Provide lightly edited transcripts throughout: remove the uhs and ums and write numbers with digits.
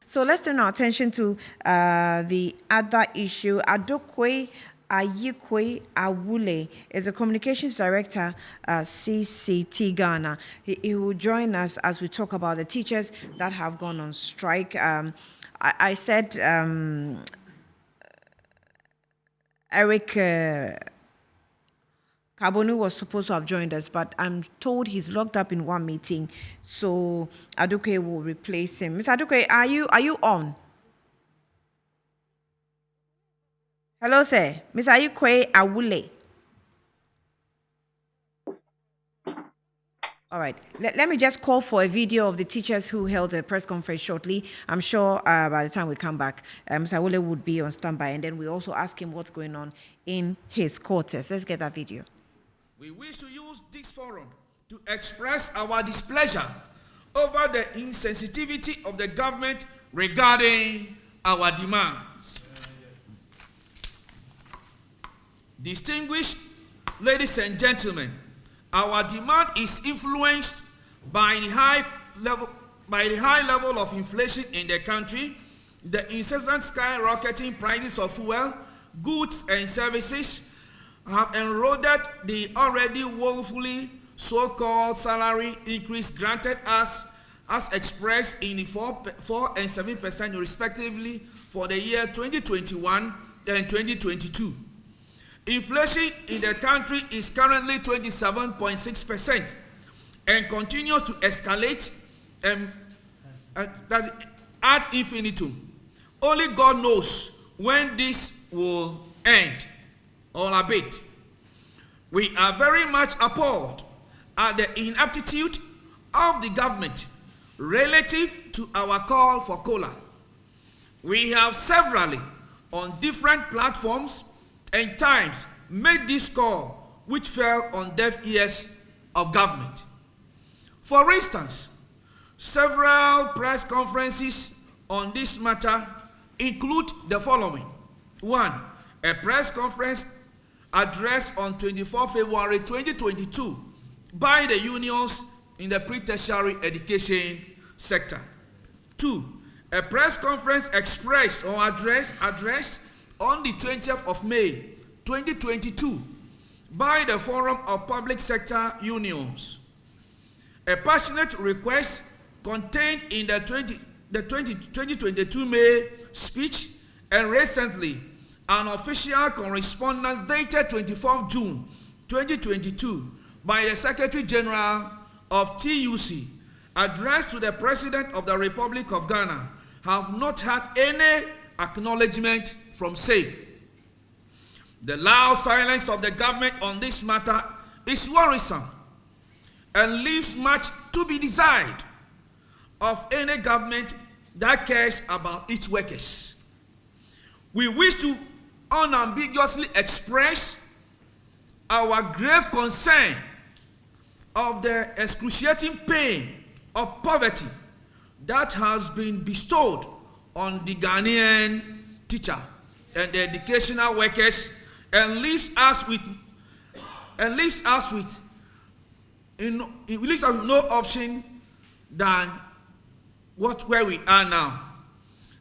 So let's turn our attention to the other issue. Adokwe Ayikwe Awule is a communications director at CCT Ghana. He will join us as we talk about the teachers that have gone on strike. I said Eric Carbonu was supposed to have joined us, but I'm told he's locked up in one meeting, so Adokwe will replace him. Mr. Adokwe, are you on? Hello, sir. Mr. Ayikwe Awule. All right. Let me just call for a video of the teachers who held a press conference shortly. I'm sure by the time we come back, Mr. Awule would be on standby, and then we also ask him what's going on in his quarters. Let's get that video. We wish to use this forum to express our displeasure over the insensitivity of the government regarding our demands. Distinguished ladies and gentlemen, our demand is influenced by the high level of inflation in the country, the incessant skyrocketing prices of fuel, goods and services have eroded the already woefully so-called salary increase granted us as expressed in the 4 and 7% respectively for the year 2021 and 2022. Inflation in the country is currently 27.6% and continues to escalate ad infinitum. Only God knows when this will end or abate. We are very much appalled at the inaptitude of the government relative to our call for cola. We have severally on different platforms and times made this call, which fell on deaf ears of government. For instance, several press conferences on this matter include the following. 1. A press conference addressed on 24 February 2022 by the unions in the pre-tertiary education sector. 2. A press conference expressed or addressed on the 20th of May 2022 by the Forum of Public Sector Unions. A passionate request contained in the 2022 May speech, and recently an official correspondence dated 24th June 2022 by the Secretary General of TUC addressed to the President of the Republic of Ghana have not had any acknowledgement from SAIC. The loud silence of the government on this matter is worrisome and leaves much to be desired of any government that cares about its workers. We wish to unambiguously express our grave concern of the excruciating pain of poverty that has been bestowed on the Ghanaian teacher and the educational workers, and leaves us with no option than where we are now.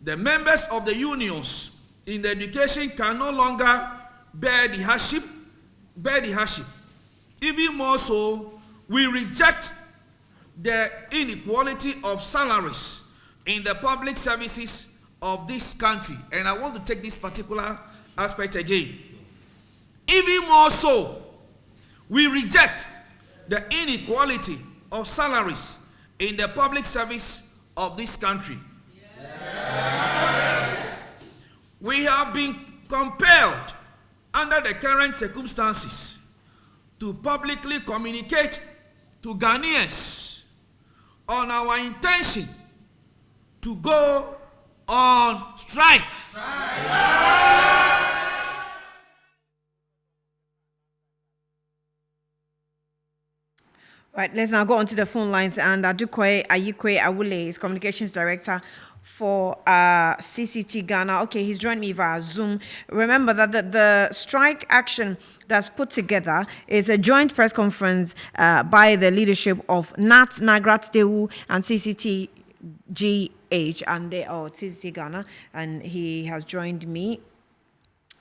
The members of the unions in the education can no longer bear the hardship. Even more so, we reject the inequality of salaries in the public services of this country. And I want to take this particular aspect again. Even more so, we reject the inequality of salaries in the public service of this country. Yeah. We have been compelled under the current circumstances to publicly communicate to Ghanaians on our intention to go on strike. Right, let's now go on to the phone lines. And Adokwe Ayikwe Awule is communications director for CCT Ghana. Okay, he's joined me via Zoom. Remember that the strike action that's put together is a joint press conference by the leadership of NAT, Nagrat Dewu, and CCTG age, and they are TCT Ghana, and he has joined me.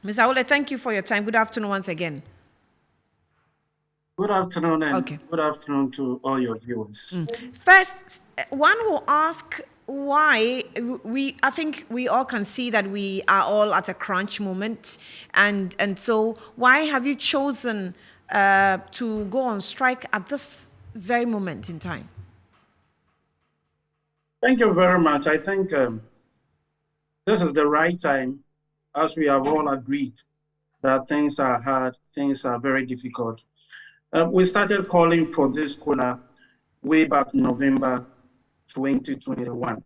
Mr. Awule, thank you for your time. Good afternoon once again. Good afternoon, and Okay. good afternoon to all your viewers. First, one will ask why I think we all can see that we are all at a crunch moment, and so why have you chosen to go on strike at this very moment in time? Thank you very much. I think this is the right time, as we have all agreed that things are hard, things are very difficult. We started calling for this COLA way back November 2021.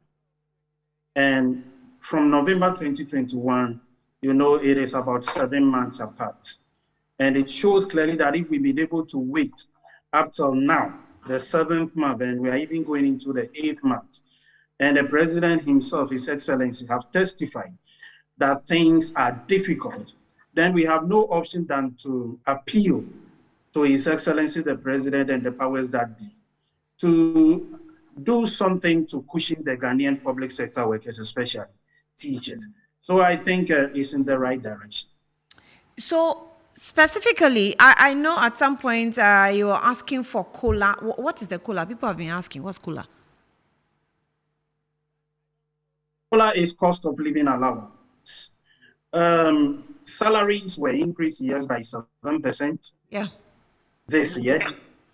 And from November 2021, it is about 7 months apart. And it shows clearly that if we've been able to wait up till now, the 7th month, and we are even going into the 8th month, and the president himself, His Excellency, have testified that things are difficult, then we have no option than to appeal to His Excellency, the president, and the powers that be to do something to cushion the Ghanaian public sector workers, especially teachers. So I think it's in the right direction. So specifically, I know at some point you were asking for COLA. What is the COLA? People have been asking, what's COLA? COLA is cost of living allowance. Salaries were increased years by 7%. Yeah. This year,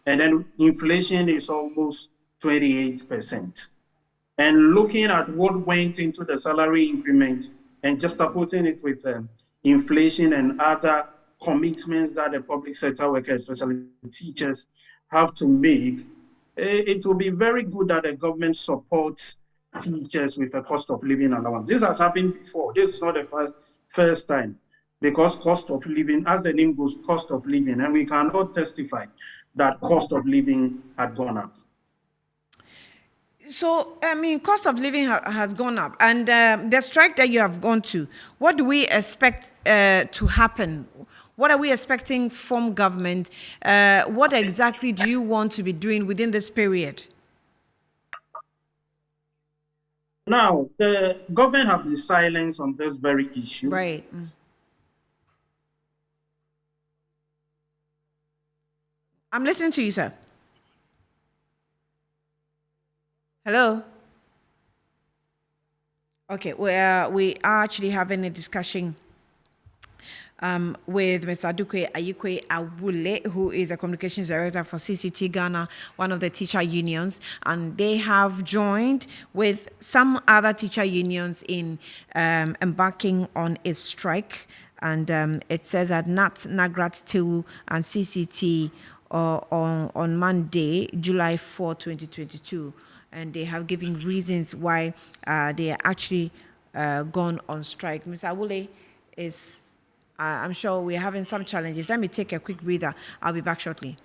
and then inflation is almost 28%. And looking at what went into the salary increment and just putting it with inflation and other commitments that the public sector workers, especially teachers, have to make, it will be very good that the government supports teachers with a cost of living allowance. This has happened before. This is not the first time, because cost of living, as the name goes, cost of living, and we cannot testify that cost of living had gone up. So, I mean, cost of living has gone up, and the strike that you have gone to, what do we expect to happen? What are we expecting from government? What exactly do you want to be doing within this period? Now, the government have been silent on this very issue. Right. I'm listening to you, sir. Hello? Okay, we are actually having a discussion with Mr. Adukwe Ayikwe Awule, who is a communications director for CCT Ghana, one of the teacher unions, and they have joined with some other teacher unions in embarking on a strike. And it says that NAT, Nagrat, TIU, and CCT on Monday, July 4, 2022. And they have given reasons why they are actually gone on strike. Mr. Awule is... I'm sure we're having some challenges. Let me take a quick breather. I'll be back shortly.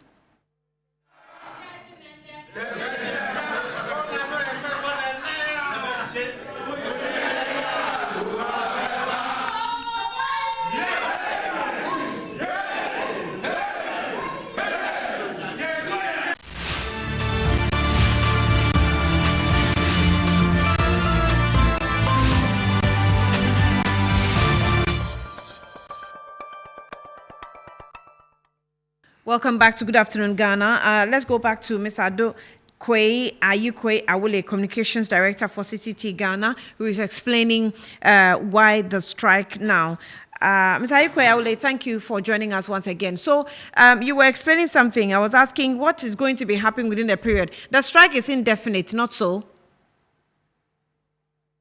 Welcome back to Good Afternoon, Ghana. Let's go back to Ms. Adukwe Ayikwe Awule, Communications Director for CCT Ghana, who is explaining why the strike now. Ms. Ayikwe Awule, thank you for joining us once again. So you were explaining something. I was asking what is going to be happening within the period. The strike is indefinite, not so?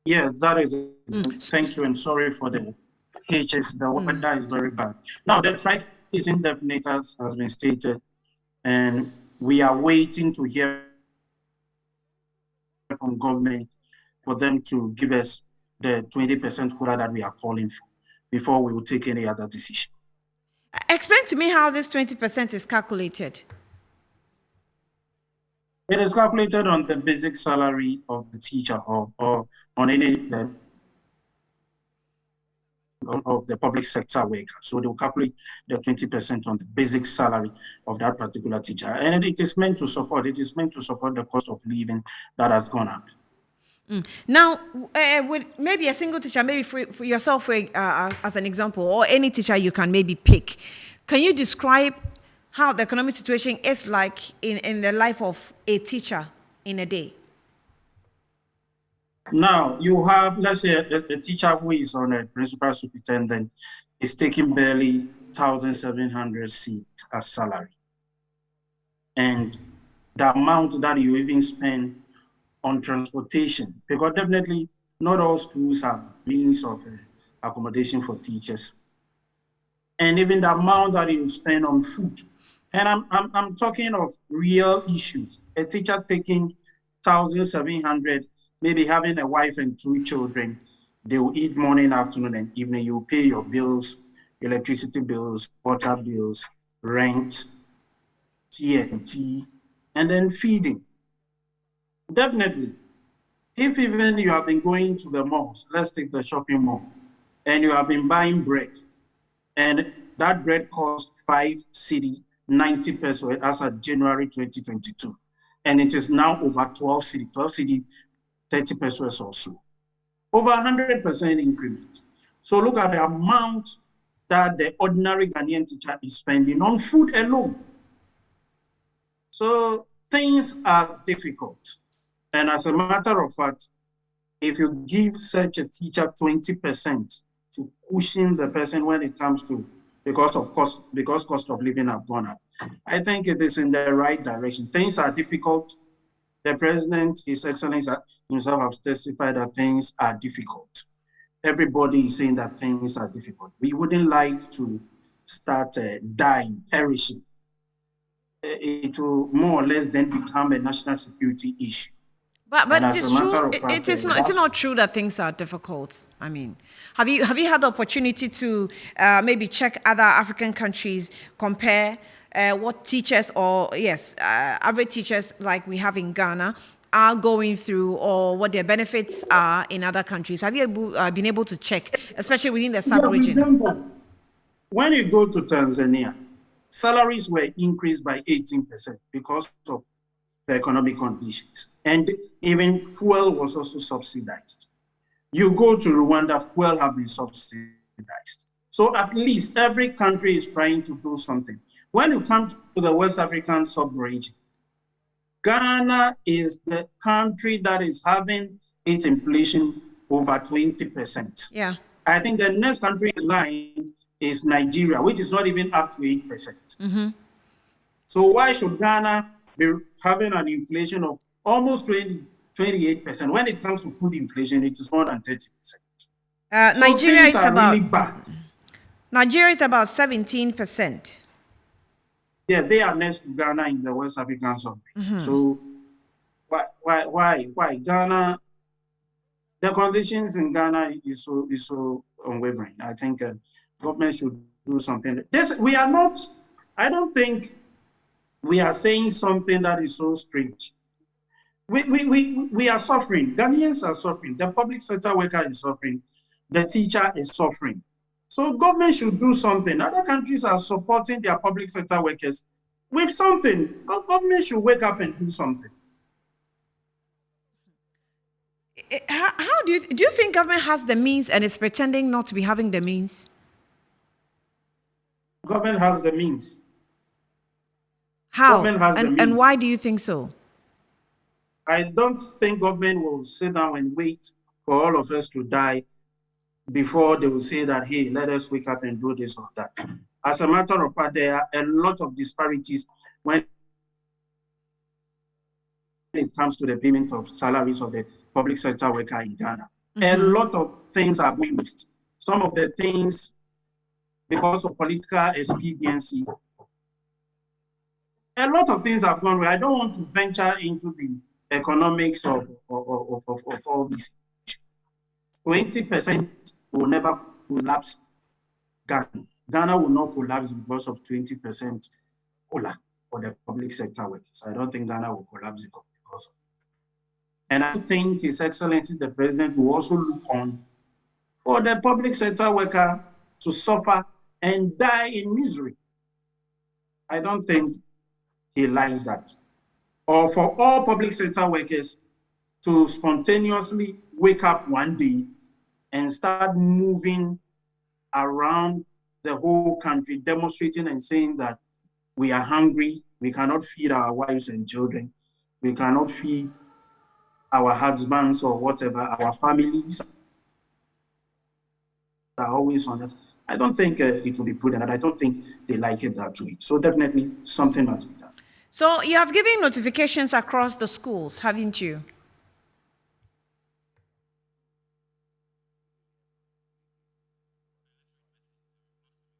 Yeah, that is. Thank you, and sorry for the hitches. The weather is very bad. Now, the strike is indefinite, as has been stated, and we are waiting to hear from government for them to give us the 20% quota that we are calling for before we will take any other decision. Explain to me how this 20% is calculated. It is calculated on the basic salary of the teacher or on any of the public sector worker. So they'll calculate the 20% on the basic salary of that particular teacher. And it is meant to support the cost of living that has gone up. Now, with maybe a single teacher, maybe for yourself, as an example, or any teacher you can maybe pick, can you describe how the economic situation is like in the life of a teacher in a day? Now, you have, let's say, a teacher who is on a principal superintendent is taking barely 1,700 seats as salary. And the amount that you even spend on transportation, because definitely not all schools have means of accommodation for teachers. And even the amount that you spend on food. And I'm talking of real issues. A teacher taking 1,700, maybe having a wife and 2 children, they will eat morning, afternoon, and evening. You pay your bills, electricity bills, water bills, rent, TNT, and then feeding. Definitely. If even you have been going to the malls, let's take the shopping mall, and you have been buying bread, and that bread cost 5 cedi, 90 pesos as of January 2022. And it is now over 12 cedi, 30 pesos or so. Over 100% increment. So look at the amount that the ordinary Ghanaian teacher is spending on food alone. So things are difficult. And as a matter of fact, if you give such a teacher 20% to cushion the person when it comes to, because cost of living have gone up, I think it is in the right direction. Things are difficult. The president, His Excellency himself, has testified that things are difficult. Everybody is saying that things are difficult. We wouldn't like to start dying, perishing. It will more or less then become a national security issue. But And it as a is true. matter of fact, It's not true that things are difficult. I mean, have you had the opportunity to maybe check other African countries, compare what teachers or average teachers like we have in Ghana are going through, or what their benefits are in other countries? Have you been able to check, especially within the yeah, we've sub-region? done that. When you go to Tanzania, salaries were increased by 18% because of the economic conditions. And even fuel was also subsidized. You go to Rwanda, fuel have been subsidized. So at least every country is trying to do something. When you come to the West African sub-region, Ghana is the country that is having its inflation over 20%. Yeah. I think the next country in line is Nigeria, which is not even up to 8%. So why should Ghana be having an inflation of almost 28%? When it comes to food inflation, it is more than 30%. So Nigeria things is are about really bad. Nigeria is about 17%. Yeah, they are next to Ghana in the West African sub-region. So why Ghana? The conditions in Ghana is so unwavering. I think government should do something. I don't think we are saying something that is so strange. We are suffering. Ghanaians are suffering. The public sector worker is suffering. The teacher is suffering. So government should do something. Other countries are supporting their public sector workers with something. Government should wake up and do something. How do you think government has the means and is pretending not to be having the means? Government has the means. How? Government has the And means. why do you think so? I don't think government will sit down and wait for all of us to die before they will say that, hey, let us wake up and do this or that. As a matter of fact, there are a lot of disparities when it comes to the payment of salaries of the public sector worker in Ghana. A lot of things are being missed. Some of the things, because of political expediency, a lot of things have gone wrong. I don't want to venture into the economics of all this. 20% will never collapse Ghana. Ghana will not collapse because of 20% COLA for the public sector workers. I don't think Ghana will collapse because of it. And I think His Excellency the President will also look on for the public sector worker to suffer and die in misery. I don't think he likes that. Or for all public sector workers to spontaneously wake up one day and start moving around the whole country, demonstrating and saying that we are hungry, we cannot feed our wives and children, we cannot feed our husbands or whatever, our families are always on us. I don't think it will be prudent, and I don't think they like it that way. So definitely something must be done. So you have given notifications across the schools, haven't you?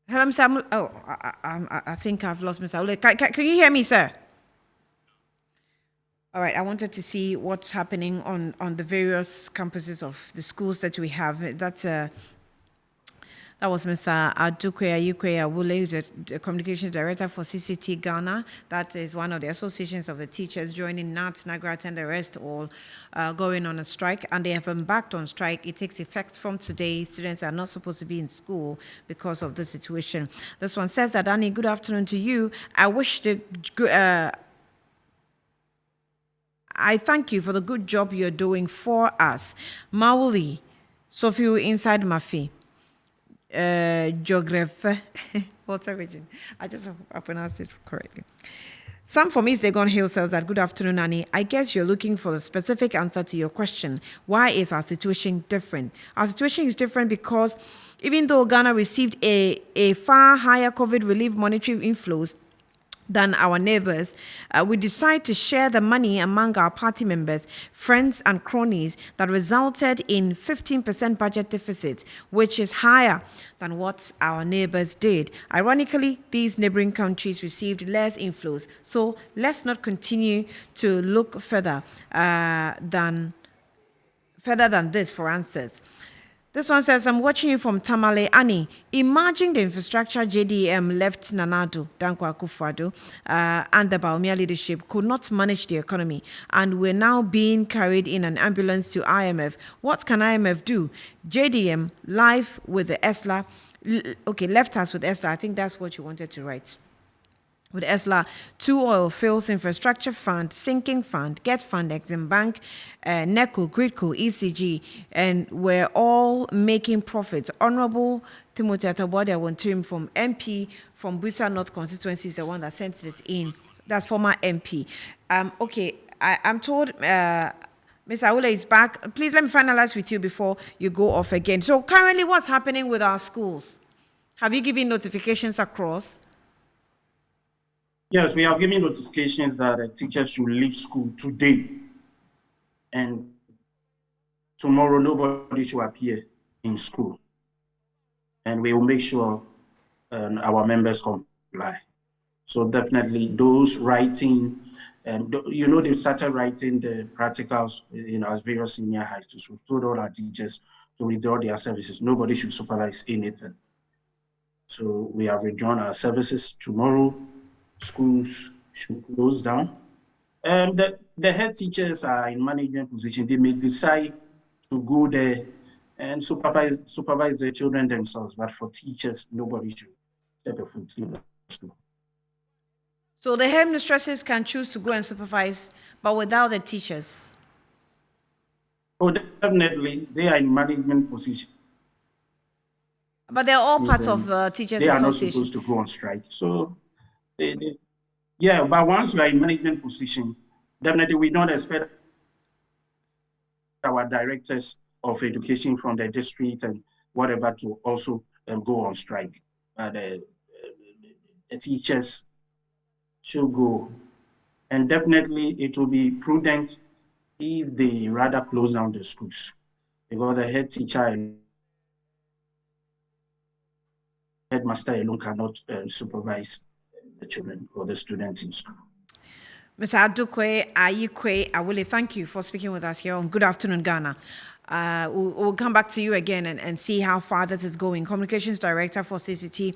Hello, Mr. Oh, I think I've lost Mr. Ule. Can you hear me, sir? All right, I wanted to see what's happening on the various campuses of the schools that we have. That was Mr. Adukwe Awule, who's the communications director for CCT Ghana. That is one of the associations of the teachers joining NAT, NAGRAT, and the rest, all going on a strike. And they have embarked on strike. It takes effect from today. Students are not supposed to be in school because of the situation. This one says that, Annie, good afternoon to you. I thank you for the good job you're doing for us. Mauli, Sophie inside Mafi. Geography. What's origin? I pronounced it correctly. Sam from East Legon Hill says that, good afternoon, Annie. I guess you're looking for the specific answer to your question. Why is our situation different? Our situation is different because even though Ghana received a far higher COVID relief monetary inflows than our neighbors, we decide to share the money among our party members, friends, and cronies that resulted in 15% budget deficit, which is higher than what our neighbors did. Ironically, these neighboring countries received less inflows. So let's not continue to look further than this for answers. This one says, I'm watching you from Tamale. Annie, imagine the infrastructure JDM left Nanado, Dankwa Akufo-Addo, and the Baumia leadership could not manage the economy, and we're now being carried in an ambulance to IMF. What can IMF do? JDM, live with the ESLA. Left us with ESLA. I think that's what you wanted to write. With ESLA, 2 oil fields infrastructure fund, sinking fund, get fund, Exim Bank, NECO, Gridco, ECG, and we're all making profits. Honorable Timothy Atabode Awontirim from MP from Busa North constituency is the one that sent this in. That's former MP. I'm told Mr. Awule is back. Please let me finalize with you before you go off again. So currently, what's happening with our schools? Have you given notifications across? Yes, we have given notifications that teachers should leave school today, and tomorrow nobody should appear in school, and we will make sure our members comply. So definitely those writing, they started writing the practicals as various senior high schools. We've told all our teachers to withdraw their services. Nobody should supervise anything. So we have withdrawn our services. Tomorrow, schools should close down. The head teachers are in management position. They may decide to go there and supervise the children themselves. But for teachers, nobody should step a foot in the school. So the headmistresses can choose to go and supervise, but without the teachers. Oh, definitely, they are in management position. But they're all part of the teachers' association. They are not association. supposed to go on strike. So, but once you are in management position, definitely we don't expect our directors of education from the district and whatever to also go on strike. The teachers should go. And definitely it will be prudent if they rather close down the schools, because the head teacher and headmaster alone cannot supervise the children or the students in school. Mr. Adukwe Ayikwe Awule, thank you for speaking with us here on Good Afternoon Ghana. We'll come back to you again and see how far this is going. Communications Director for CCT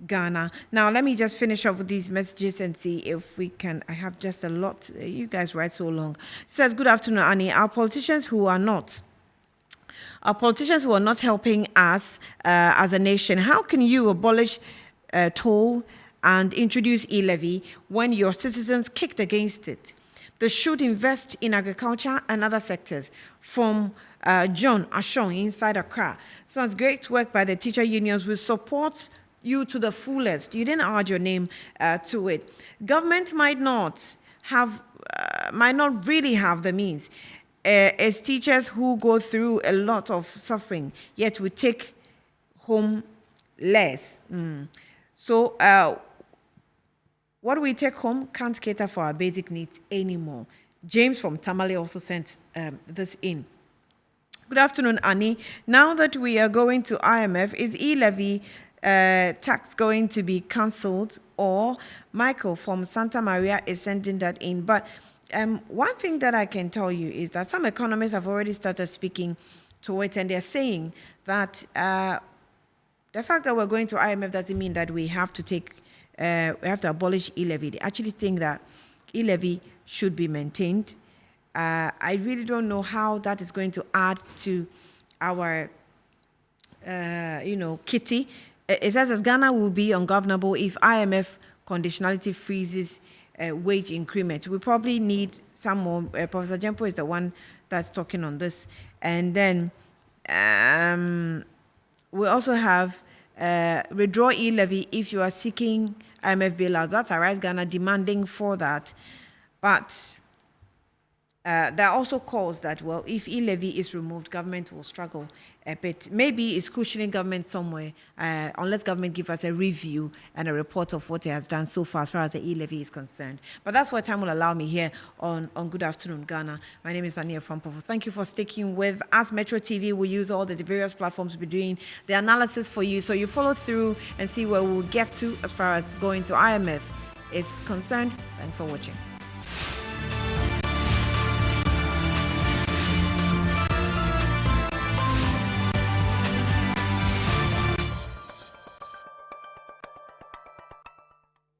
Ghana. Now, let me just finish off with these messages and see if we can. I have just a lot. You guys write so long. It says, good afternoon, Annie. Our politicians who are not helping us as a nation, how can you abolish toll and introduce e-levy when your citizens kicked against it? They should invest in agriculture and other sectors. From John Ashon inside Accra. So it's great work by the teacher unions. We support you to the fullest. You didn't add your name to it. Government might not really have the means. As teachers who go through a lot of suffering, yet we take home less. So what we take home can't cater for our basic needs anymore. James from Tamale also sent this in. Good afternoon, Annie. Now that we are going to IMF, is e-levy tax going to be cancelled? Or Michael from Santa Maria is sending that in. But one thing that I can tell you is that some economists have already started speaking to it, and they're saying that the fact that we're going to IMF doesn't mean that we have to abolish e-levy. They actually think that e-levy should be maintained. I really don't know how that is going to add to our, kitty. It says as Ghana will be ungovernable if IMF conditionality freezes wage increment. We probably need some more. Professor Jempo is the one that's talking on this. And then we also have withdraw e-levy if you are seeking IMF bailout. That's Arise Ghana demanding for that. But there are also calls that, well, if e-levy is removed, government will struggle a bit. Maybe it's cushioning government somewhere, unless government give us a review and a report of what it has done so far as the e-levy is concerned. But that's what time will allow me here on Good Afternoon Ghana. My name is Ania Frampovo. Thank you for sticking with us. Metro TV will use all the various platforms to be doing the analysis for you, so you follow through and see where we'll get to as far as going to IMF is concerned. Thanks for watching.